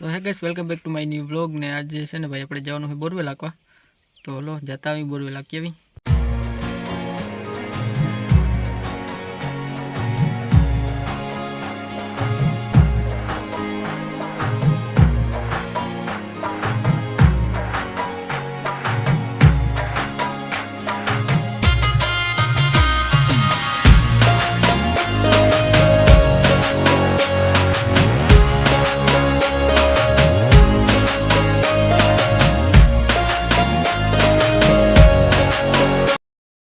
so hi guys welcome back to my new vlog ने आज से ने भाई આપણે જવાનું છે બોરવેલ આકવા તો હલો જતા આવી બોરવેલ આકી આવી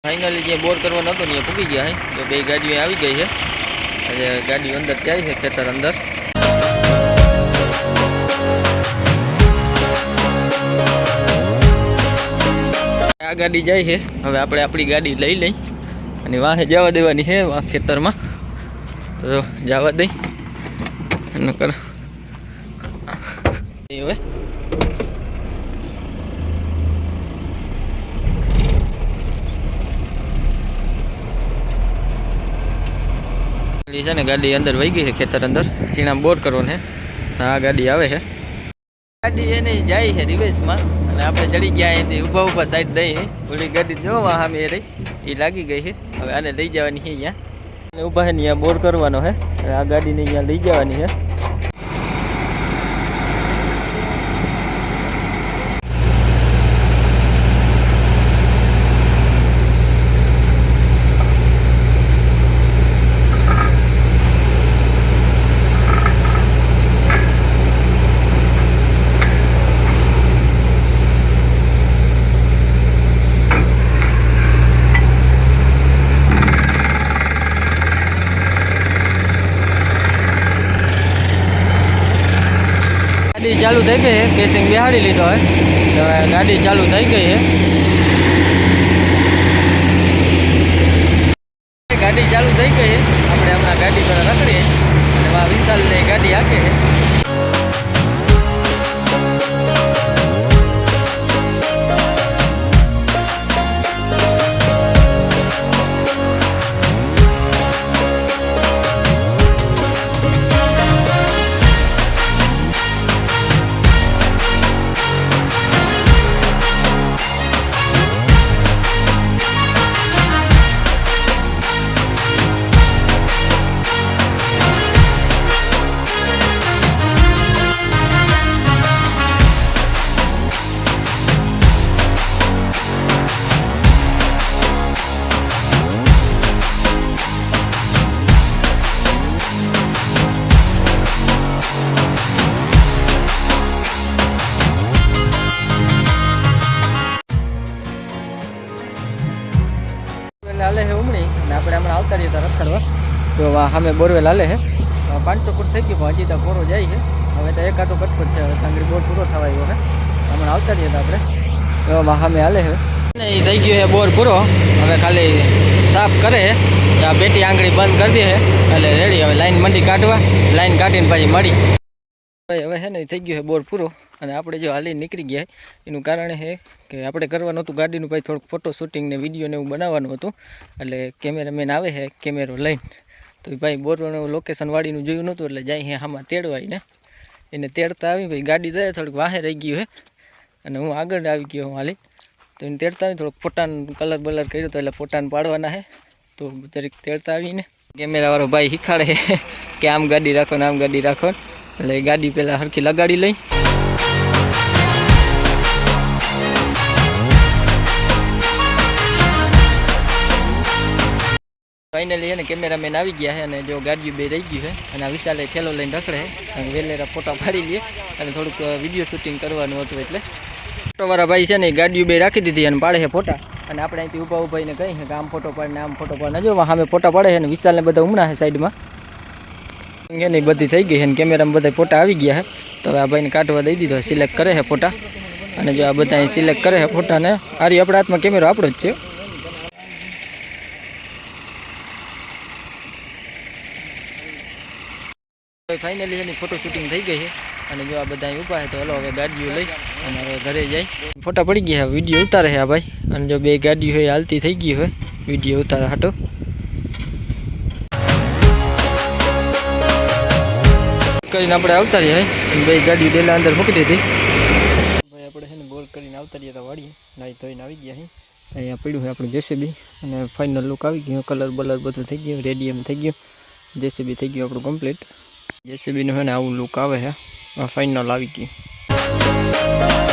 फाइनली जो बोर करवा तो नहीं पूगी गया है जो बे गाड़ी आई गई है अरे गाड़ी अंदर जाए है खेतर अंदर आ गाड़ी जाए है हमें आप अपनी गाड़ी लई लई और वहाँ जवा देवानी है वहाँ खेतर में तो जवा दई कर है ने गाड़ी अंदर वही गई है खेतर अंदर चीना बोर करो ने आ गाड़ी आवे है गाड़ी ये नहीं जाए है रिवर्स में અને આપણે ચડી ગયા અહીંથી ઊભા ઊભા સાઈડ દઈ ઓલી ગાડી જો વहाँ में रही એ લાગી ગઈ છે હવે આને લઈ જવાની છે અહીંયા અને ઊભા છે ને અહીંયા બોર કરવાનો છે આ ગાડીને અહીંયા લઈ જવાની છે गाड़ी चालू थी गई है केसिंग बिहाड़ी लीधो है तो गाड़ी चालू थी गई है गाड़ी चालू थी गई है अपने हमारा गाड़ी पर रखड़ी है वहाँ विशाल ने गाड़ी आके है हाले है उमड़ी अपने हमें आवता रही था रखड़वा तो हमें बोरवेल हाले है 500 फूट थी गई हजी तो बोरो जाए है हमें तो एकादो कटको है सांगड़ी बोर पूरो थवा है हमें आवता रही था अपने तो हमें हाले है नहीं थी गयो है बोर पूरो हमें खाली साफ करे है बेटी आंगड़ी बंद कर दी है એટલે રેડી હવે લાઈન મંડી કાઢવા લાઈન કાઢીને પછી મળી હવે હે ને થઈ ગયો છે બોર પૂરો અને આપણે જો હાલી નીકળી ગયા એનું કારણ છે કે આપણે કરવાનું હતું ગાડીનું ભાઈ થોડુંક ફોટો શૂટિંગ ને વિડીયો ને એવું બનાવવાનું હતું એટલે કેમેરામેન આવે છે કેમેરો લઈને તો ભાઈ બોરનું લોકેશન વાળીનું જોયું નહોતું એટલે જાય હે આમાં તેડવાઈને એને તેડતા આવી ભાઈ ગાડી જાય થોડુંક વાહે રહી ગયું છે અને હું આગળ આવી ગયો હું હાલી તો એને તેડતા આવી થોડુંક ફોટાનું કલર બલર કર્યું તો એટલે ફોટાને પાડવાના છે તો દરેક તેડતા આવીને કેમેરાવાળો ભાઈ શીખાડે કે આમ ગાડી રાખો ને આમ ગાડી રાખો એટલે ગાડી પહેલાં સરખી લગાડી લઈ फाइनली है कैमरामेन आ गया है जो गाड़ी बे रही गई है और विशाले ठेलो लईने रखड़े है वेलेरा फोटा फाड़ी लिए थोड़ुक विडियो शूटिंग करवानुं हतुं एटले फोटोवाळा भाई है ने गाड़ी बे राखी दीधी और पाड़े है फोटा और आप ऊभा ऊभा ने कही है कि आम फोटो पाड़ आम फोटो पाड़ जो वहाँ में फोटा पड़े है विशाल ने बधा उमड़ा है साइड में नहीं बधी थी गई है कैमरा में बधा फोटा आ गया है तो आ भाई ने काटवा दई दीधो सिलेक्ट करे है फोटा और जो आ बधा सिलेक्ट करे है फोटा ने आ रही अपना हाथ में कैमरो आपणो ज छे फाइनली एनी फोटो शूटिंग थी गई है और जो आ बधा ऊभा है तो हलो हवे गाड़ियों लई અને હવે ઘરે જઈ ફોટા પડી ગયા વિડિયો ઉતારે છે આ ભાઈ અને જો બે ગાડી હોય હાલતી થઈ ગઈ હોય વિડિયો ઉતારા હાટો કરીને આપણે આવતા રહ્યા બે ગાડી ડેલા અંદર મૂકી દીધી ભાઈ આપણે છે ને બોલ કરીને આવતા રહ્યા હતા વાડીએ નાહી ધોઈને આવી ગયા અહીંયા પડ્યું છે આપણું જેસીબી અને ફાઇનલ લુક આવી ગયો કલર બલર બધું થઈ ગયું રેડિયમ થઈ ગયું જેસીબી થઈ ગયું આપણું કમ્પ્લીટ જેસીબીનું છે ને આવું લુક આવે છે ફાઇનલ આવી ગયું